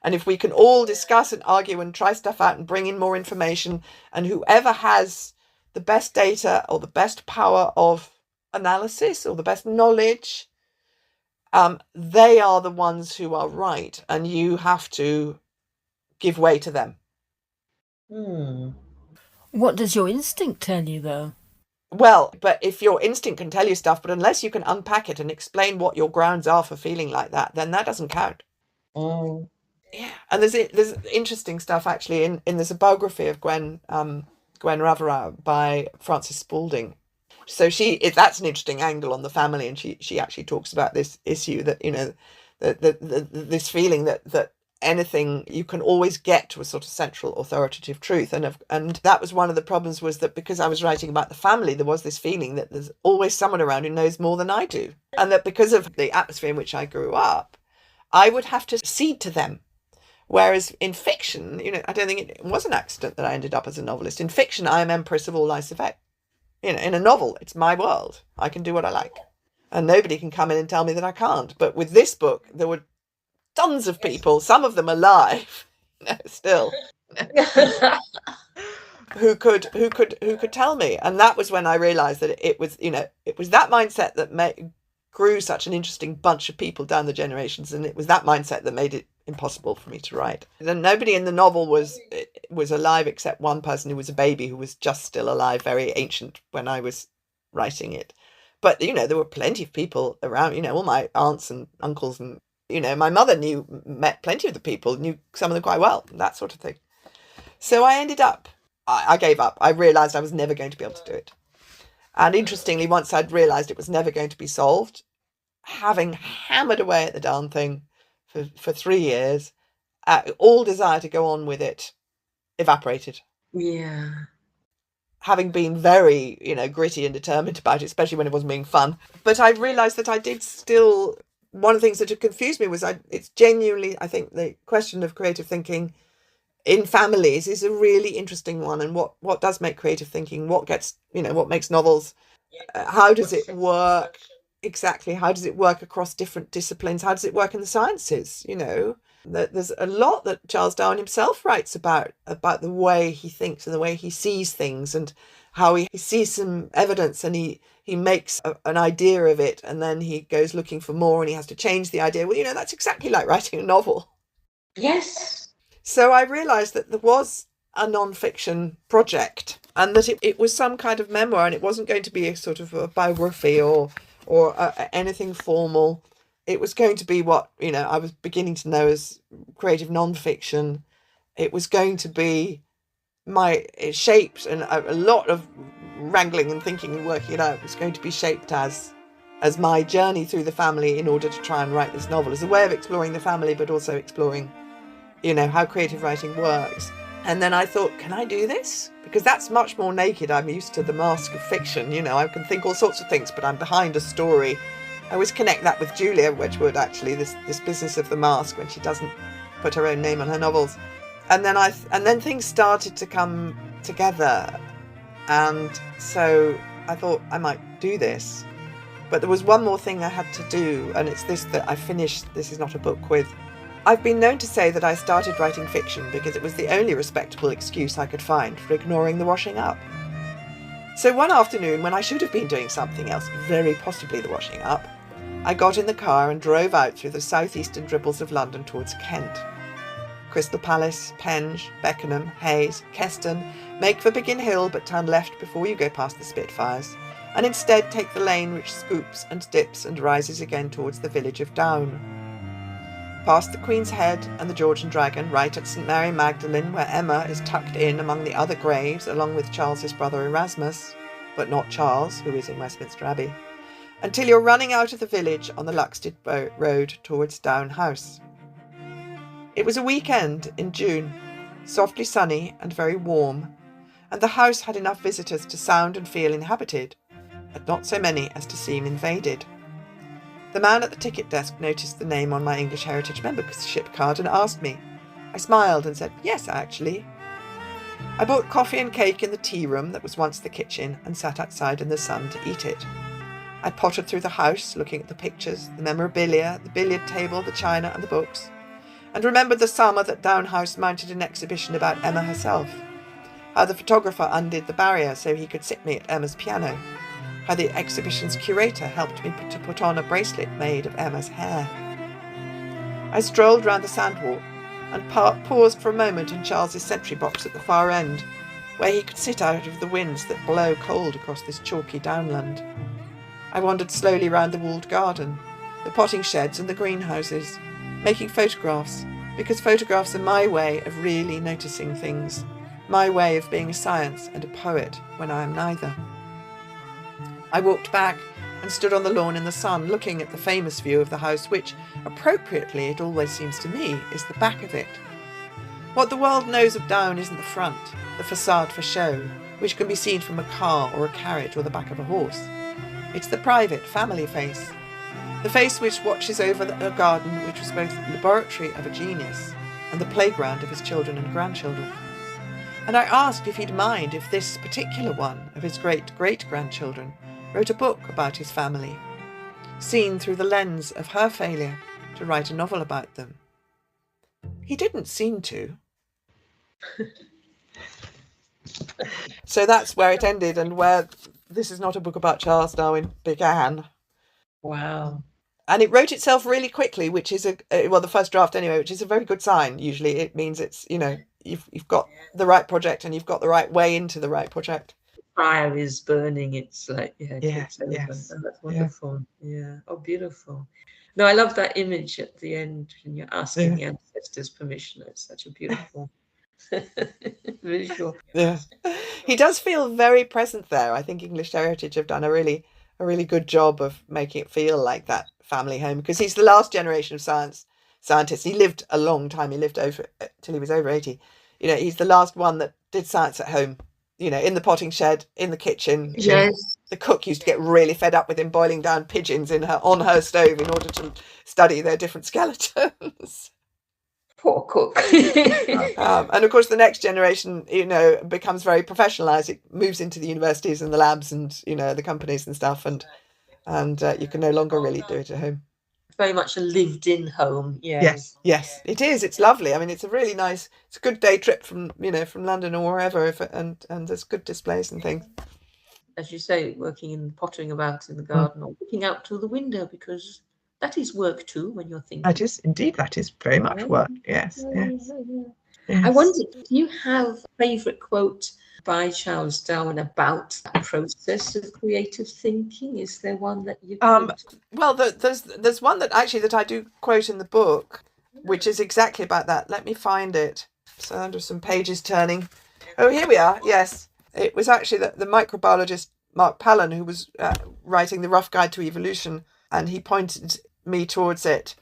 And if we can all discuss and argue and try stuff out and bring in more information, and whoever has the best data or the best power of analysis or the best knowledge, they are the ones who are right, and you have to give way to them. What does your instinct tell you, though? Well, but if your instinct can tell you stuff, but unless you can unpack it and explain what your grounds are for feeling like that, then that doesn't count. Yeah, and there's interesting stuff actually in there's a biography of Gwen Raverow by Frances Spalding. So that's an interesting angle on the family, and she actually talks about this issue that this feeling that anything you can always get to a sort of central authoritative truth, and that was one of the problems, was that because I was writing about the family, there was this feeling that there's always someone around who knows more than I do, and that because of the atmosphere in which I grew up, I would have to cede to them. Whereas in fiction, I don't think it was an accident that I ended up as a novelist. In fiction, I am empress of all life effect. In a novel, it's my world. I can do what I like. And nobody can come in and tell me that I can't. But with this book, there were tons of people, some of them alive, still, who could tell me. And that was when I realized that it was that mindset that grew such an interesting bunch of people down the generations, and it was that mindset that made it impossible for me to write. Then nobody in the novel was alive except one person who was a baby, who was just still alive, very ancient when I was writing it. But there were plenty of people around, all my aunts and uncles, and my mother met plenty of the people, knew some of them quite well, that sort of thing. So I ended up, I gave up. I realized I was never going to be able to do it. And interestingly, once I'd realized it was never going to be solved, having hammered away at the darn thing for 3 years, all desire to go on with it evaporated. Yeah. Having been very, gritty and determined about it, especially when it wasn't being fun. But I realised that I did still, one of the things that had confused me was it's genuinely, I think, the question of creative thinking in families is a really interesting one. And what does make creative thinking, what makes novels, how does it work? Exactly. How does it work across different disciplines? How does it work in the sciences? There's a lot that Charles Darwin himself writes about the way he thinks and the way he sees things, and how he sees some evidence and he makes an idea of it, and then he goes looking for more and he has to change the idea. Well, that's exactly like writing a novel. Yes. So I realized that there was a non-fiction project, and that it was some kind of memoir, and it wasn't going to be a sort of a biography or anything formal. It was going to be what I was beginning to know as creative non-fiction. It was going to be shaped, and a lot of wrangling and thinking and working it out was going to be shaped as my journey through the family in order to try and write this novel, as a way of exploring the family, but also exploring how creative writing works. And then I thought, can I do this? Because that's much more naked. I'm used to the mask of fiction. I can think all sorts of things, but I'm behind a story. I always connect that with Julia Wedgwood, actually, this business of the mask, when she doesn't put her own name on her novels. And then things started to come together. And so I thought I might do this. But there was one more thing I had to do, and it's this that I finished This Is Not a Book with. I've been known to say that I started writing fiction because it was the only respectable excuse I could find for ignoring the washing up. So one afternoon, when I should have been doing something else, very possibly the washing up, I got in the car and drove out through the southeastern dribbles of London towards Kent. Crystal Palace, Penge, Beckenham, Hayes, Keston make for Biggin Hill, but turn left before you go past the Spitfires, and instead take the lane which scoops and dips and rises again towards the village of Down. Past the Queen's Head and the George and Dragon, right at St Mary Magdalene, where Emma is tucked in among the other graves along with Charles's brother Erasmus, but not Charles, who is in Westminster Abbey, until you're running out of the village on the Luxted Road towards Down House. It was a weekend in June, softly sunny and very warm, and the house had enough visitors to sound and feel inhabited, but not so many as to seem invaded. The man at the ticket desk noticed the name on my English Heritage membership card and asked me. I smiled and said, yes, actually. I bought coffee and cake in the tea room that was once the kitchen and sat outside in the sun to eat it. I pottered through the house, looking at the pictures, the memorabilia, the billiard table, the china and the books, and remembered the summer that Down House mounted an exhibition about Emma herself, how the photographer undid the barrier so he could sit me at Emma's piano, how the exhibition's curator helped me to put on a bracelet made of Emma's hair. I strolled round the sandwalk and paused for a moment in Charles's sentry box at the far end, where he could sit out of the winds that blow cold across this chalky downland. I wandered slowly round the walled garden, the potting sheds and the greenhouses, making photographs, because photographs are my way of really noticing things, my way of being a science and a poet when I am neither. I walked back and stood on the lawn in the sun, looking at the famous view of the house, which, appropriately, it always seems to me, is the back of it. What the world knows of Down isn't the front, the facade for show, which can be seen from a car or a carriage or the back of a horse. It's the private, family face, the face which watches over a garden which was both the laboratory of a genius and the playground of his children and grandchildren. And I asked if he'd mind if this particular one of his great-great-grandchildren wrote a book about his family, seen through the lens of her failure to write a novel about them. He didn't seem to. So that's where it ended and where This Is Not a Book About Charles Darwin began. Wow. And it wrote itself really quickly, which is the first draft anyway, which is a very good sign. Usually it means it's, you've got the right project and you've got the right way into the right project. Fire is burning. It's like, yes. Oh, that's wonderful. Yeah. Oh, beautiful. No, I love that image at the end when you're asking the ancestors' permission. It's such a beautiful visual. Yeah. He does feel very present there. I think English Heritage have done a really good job of making it feel like that family home, because he's the last generation of scientists. He lived a long time. He lived over till he was over 80. He's the last one that did science at home, in the potting shed, in the kitchen. Yes. The cook used to get really fed up with him boiling down pigeons on her stove in order to study their different skeletons. Poor cook. And of course, the next generation, becomes very professionalized. It moves into the universities and the labs and, the companies and stuff. And you can no longer really do it at home. Very much a lived-in home. Yes, it is. It's lovely. I mean, it's a really nice. It's a good day trip from London or wherever, and there's good displays and things. As you say, working and pottering about in the garden or looking out through the window, because that is work too when you're thinking. That is indeed. That is very much work. Yes. Yes. I wondered, do you have a favourite quote by Charles Darwin about that process of creative thinking? Is there one that you? Well, there's one that I do quote in the book, which is exactly about that. Let me find it. So under some pages turning. Oh, here we are. Yes, it was actually the microbiologist Mark Pallen who was writing the Rough Guide to Evolution, and he pointed me towards it.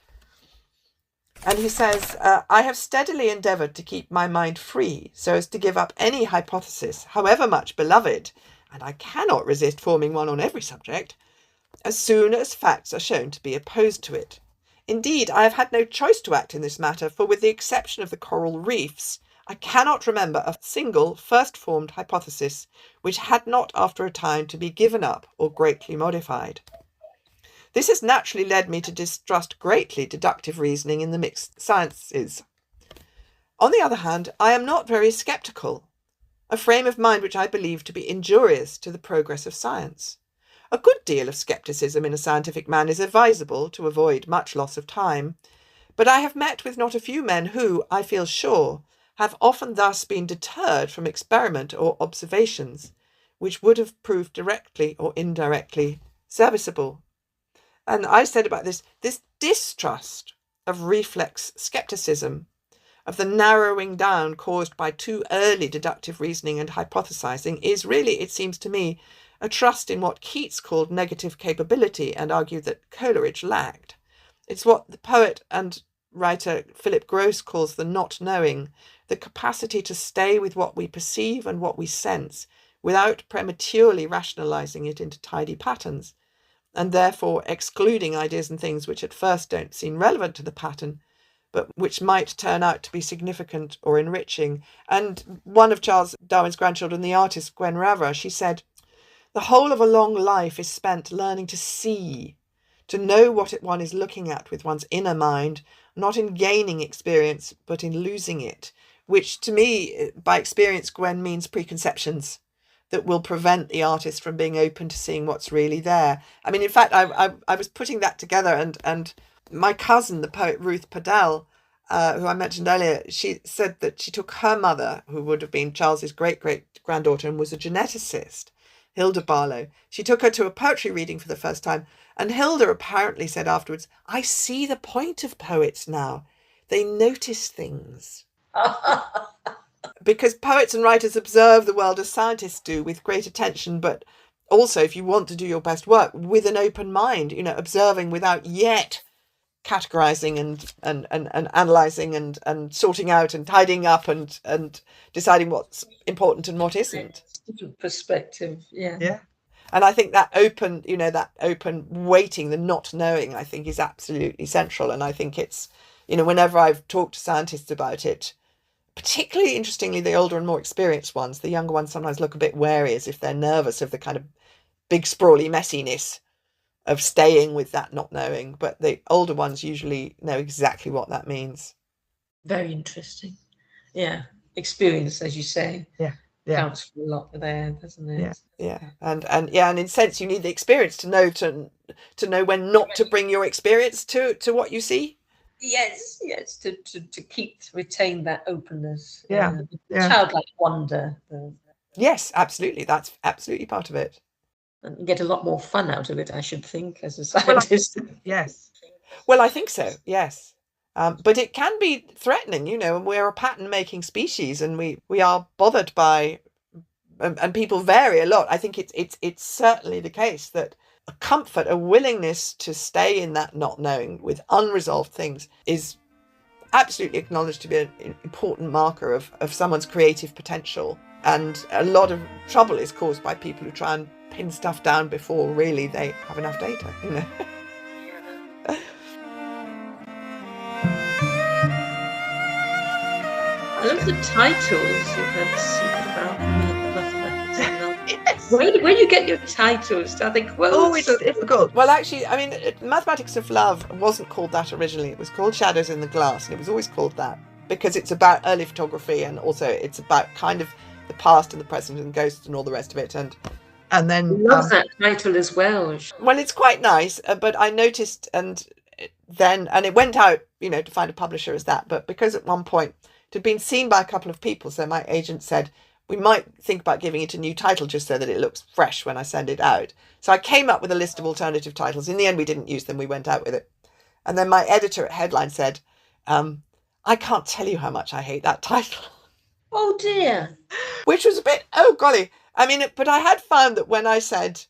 And he says, I have steadily endeavoured to keep my mind free so as to give up any hypothesis, however much beloved, and I cannot resist forming one on every subject, as soon as facts are shown to be opposed to it. Indeed, I have had no choice to act in this matter, for with the exception of the coral reefs, I cannot remember a single first-formed hypothesis which had not after a time to be given up or greatly modified. This has naturally led me to distrust greatly deductive reasoning in the mixed sciences. On the other hand, I am not very sceptical, a frame of mind which I believe to be injurious to the progress of science. A good deal of scepticism in a scientific man is advisable to avoid much loss of time, but I have met with not a few men who, I feel sure, have often thus been deterred from experiment or observations, which would have proved directly or indirectly serviceable. And I said about this distrust of reflex scepticism, of the narrowing down caused by too early deductive reasoning and hypothesizing, is really, it seems to me, a trust in what Keats called negative capability and argued that Coleridge lacked. It's what the poet and writer Philip Gross calls the not knowing, the capacity to stay with what we perceive and what we sense without prematurely rationalizing it into tidy patterns, and therefore excluding ideas and things which at first don't seem relevant to the pattern, but which might turn out to be significant or enriching. And one of Charles Darwin's grandchildren, the artist Gwen Raver, she said, "The whole of a long life is spent learning to see, to know what one is looking at with one's inner mind, not in gaining experience, but in losing it," which to me, by experience, Gwen, means preconceptions that will prevent the artist from being open to seeing what's really there. I mean, in fact, I was putting that together, and my cousin, the poet Ruth Padell, who I mentioned earlier, she said that she took her mother, who would have been Charles's great-great-granddaughter and was a geneticist, Hilda Barlow. She took her to a poetry reading for the first time, and Hilda apparently said afterwards, "I see the point of poets now. They notice things." Because poets and writers observe the world as scientists do, with great attention, but also, if you want to do your best work, with an open mind, observing without yet categorizing and analyzing and sorting out and tidying up and deciding what's important and what isn't. Different perspective, yeah. And I think that open waiting, the not knowing, I think is absolutely central. And I think it's, whenever I've talked to scientists about it, particularly interestingly, the older and more experienced ones, the younger ones sometimes look a bit wary, as if they're nervous of the kind of big sprawly messiness of staying with that not knowing. But the older ones usually know exactly what that means. Very interesting. Yeah. Experience, as you say. Yeah. Counts for a lot there, doesn't it? Yeah. And in a sense, you need the experience to know when not to bring your experience to what you see. Yes, to retain that openness. Yeah. Childlike wonder. Yes, absolutely. That's absolutely part of it. And you get a lot more fun out of it, I should think, as a scientist. Yes. Well, I think so, yes. But it can be threatening, and we're a pattern-making species, and we are bothered by, and people vary a lot. I think it's certainly the case that a comfort, a willingness to stay in that not knowing with unresolved things is absolutely acknowledged to be an important marker of someone's creative potential. And a lot of trouble is caused by people who try and pin stuff down before really they have enough data, I love the titles you've had Secret About Me and the Mathematics of Love. Yes. Where do you get your titles? I think, it's difficult. Well, actually, I mean, Mathematics of Love wasn't called that originally. It was called Shadows in the Glass, and it was always called that because it's about early photography, and also it's about kind of the past and the present and ghosts and all the rest of it. And then I love that title as well. Well, it's quite nice, but I noticed, and it went out, to find a publisher as that. But because at one point it had been seen by a couple of people, so my agent said, we might think about giving it a new title just so that it looks fresh when I send it out. So I came up with a list of alternative titles. In the end, we didn't use them. We went out with it. And then my editor at Headline said, I can't tell you how much I hate that title. Oh, dear. Which was a bit, oh, golly. I mean, but I had found that when I said,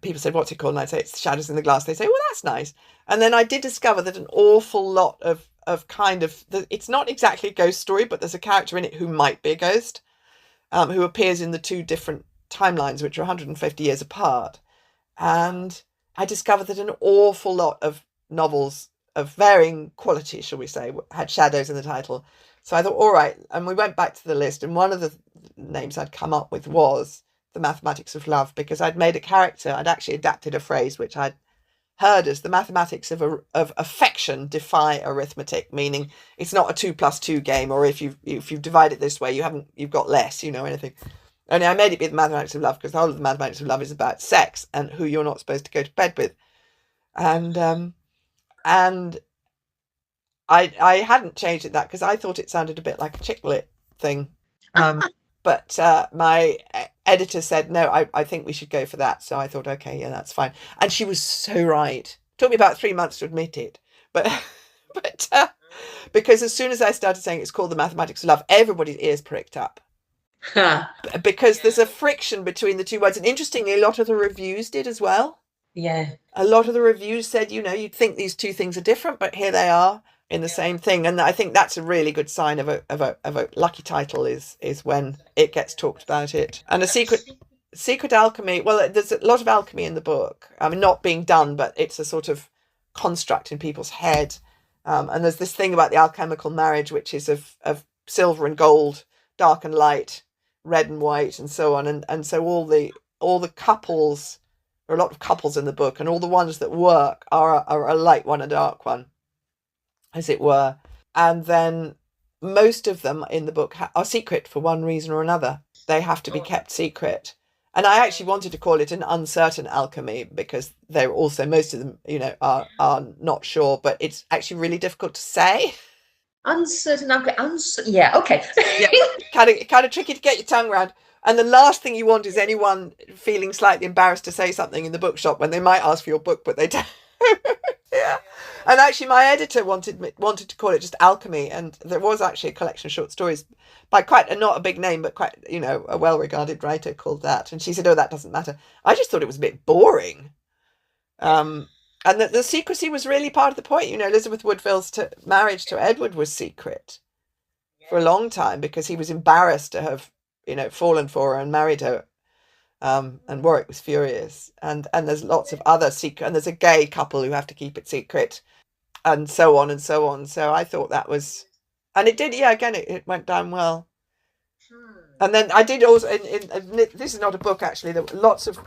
people said, what's it called? And I'd say, it's Shadows in the Glass. They say, well, that's nice. And then I did discover that an awful lot of it's not exactly a ghost story, but there's a character in it who might be a ghost, who appears in the two different timelines, which are 150 years apart. And I discovered that an awful lot of novels of varying quality, shall we say, had shadows in the title. So I thought, all right. And we went back to the list. And one of the names I'd come up with was The Mathematics of Love, because I'd made a character. I'd actually adapted a phrase which I'd heard as the mathematics of affection defy arithmetic, meaning it's not a 2 + 2 game, or if you divide it this way, you've got less, anything. Only I made it be the mathematics of love because the whole of the mathematics of love is about sex and who you're not supposed to go to bed with, and I hadn't changed it that because I thought it sounded a bit like a chick lit thing. But my editor said, no, I think we should go for that. So I thought, okay, yeah, that's fine. And she was so right. Took me about 3 months to admit it. But because as soon as I started saying it's called The Mathematics of Love, everybody's ears pricked up. because there's a friction between the two words. And interestingly, a lot of the reviews did as well. Yeah. A lot of the reviews said, you'd think these two things are different, but here they are in the same thing. And I think that's a really good sign of a lucky title is when it gets talked about it. And a secret alchemy. Well, there's a lot of alchemy in the book. I mean, not being done, but it's a sort of construct in people's head. And there's this thing about the alchemical marriage, which is of silver and gold, dark and light, red and white, and so on. And so all the couples, there are a lot of couples in the book, and all the ones that work are a light one, a dark one, as it were. And then most of them in the book are secret for one reason or another. They have to be kept secret. And I actually wanted to call it an uncertain alchemy, because they're also, most of them, are not sure, but it's actually really difficult to say. Uncertain alchemy. Yeah, okay. Yeah, kind of tricky to get your tongue around. And the last thing you want is anyone feeling slightly embarrassed to say something in the bookshop when they might ask for your book, but they don't. Yeah. And actually, my editor wanted to call it just alchemy, and there was actually a collection of short stories by not a big name, but quite a well-regarded writer called that. And she said, "Oh, that doesn't matter." I just thought it was a bit boring. And the secrecy was really part of the point. Elizabeth Woodville's marriage to Edward was secret for a long time because he was embarrassed to have fallen for her and married her. And Warwick was furious, and there's lots of other secret, and there's a gay couple who have to keep it secret, and so on and so on. So I thought that was, and it did. Yeah, again, it went down well. And then I did also. This is not a book actually. There were lots of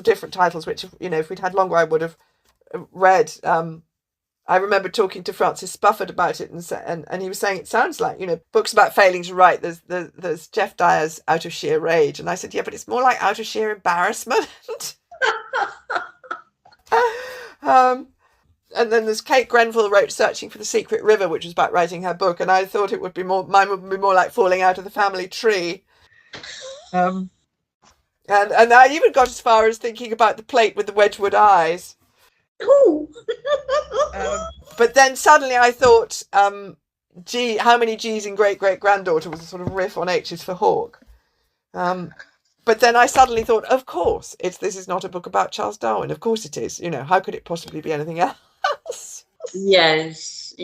different titles, which if we'd had longer, I would have read. I remember talking to Francis Spufford about it, and he was saying it sounds like books about failing to write. There's Jeff Dyer's Out of Sheer Rage, and I said, yeah, but it's more like out of sheer embarrassment. And then there's Kate Grenville wrote Searching for the Secret River, which was about writing her book, and I thought mine would be more like falling out of the family tree. And I even got as far as thinking about the plate with the Wedgwood eyes. Ooh. But then suddenly I thought, how many G's in great-great-granddaughter was a sort of riff on H's for hawk. But then I suddenly thought, of course, this is not a book about Charles Darwin. Of course it is. How could it possibly be anything else? Yes.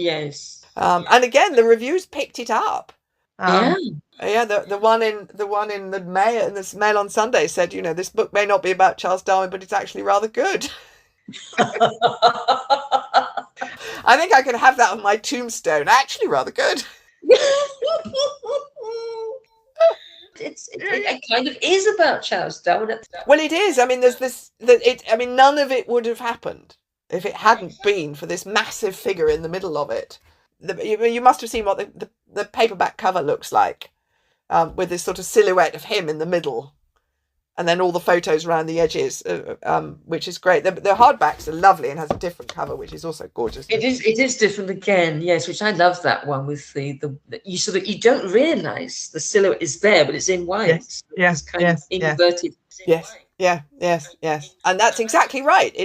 And again, the reviews picked it up. Yeah. Yeah, the one in the Mail, in this Mail on Sunday said, this book may not be about Charles Darwin, but it's actually rather good. I think I could have that on my tombstone. Actually, rather good. It kind of is about Charles Darwin. Well, it is. I mean, there's this. None of it would have happened if it hadn't been for this massive figure in the middle of it. You must have seen what the paperback cover looks like, with this sort of silhouette of him in the middle. And then all the photos around the edges, which is great. The hardbacks are lovely and has a different cover, which is also gorgeous. It is different again, yes. Which I love that one with the you don't realise the silhouette is there, but it's in white. Yes, kind of inverted. Yes, yes. And that's exactly right.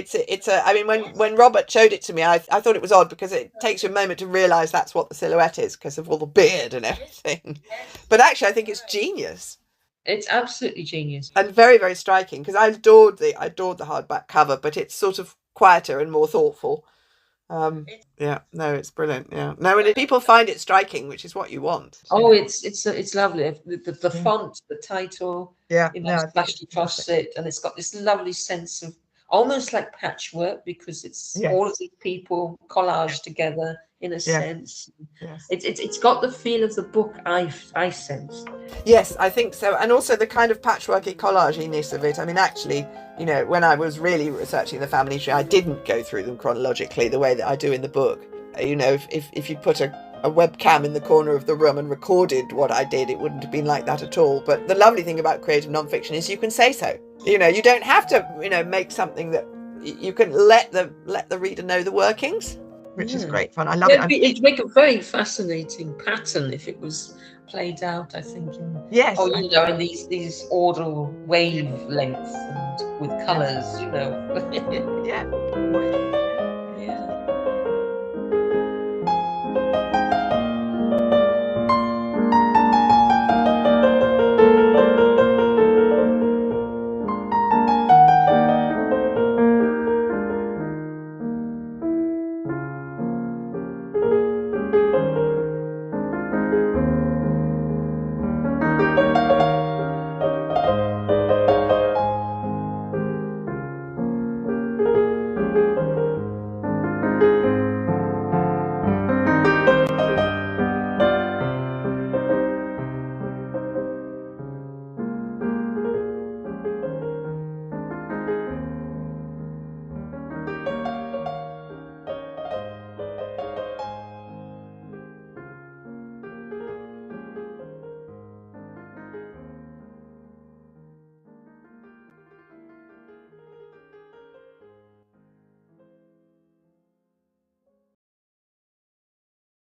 I mean, when Robert showed it to me, I thought it was odd because it takes you a moment to realise that's what the silhouette is because of all the beard and everything. But actually, I think it's genius. It's absolutely genius and very, very striking because I adored the hardback cover, but it's sort of quieter and more thoughtful. It's brilliant. Yeah, no, and people find it striking, which is what you want. Oh, it's lovely. The font, the title, splashed across it, and it's got this lovely sense of almost like patchwork because it's all of these people collaged together in a sense. Yes. It's got the feel of the book I sense. Yes, I think so, and also the kind of patchworky collaginess of it. I mean, actually, when I was really researching the family tree, I didn't go through them chronologically the way that I do in the book. If you put a webcam in the corner of the room and recorded what I did, it wouldn't have been like that at all. But the lovely thing about creative nonfiction is you can say so. You don't have to, make something that you can let the reader know the workings, which is great fun. I love it. It'd make a very fascinating pattern if it was played out, I think. In these order wavelengths and with colours, Yeah.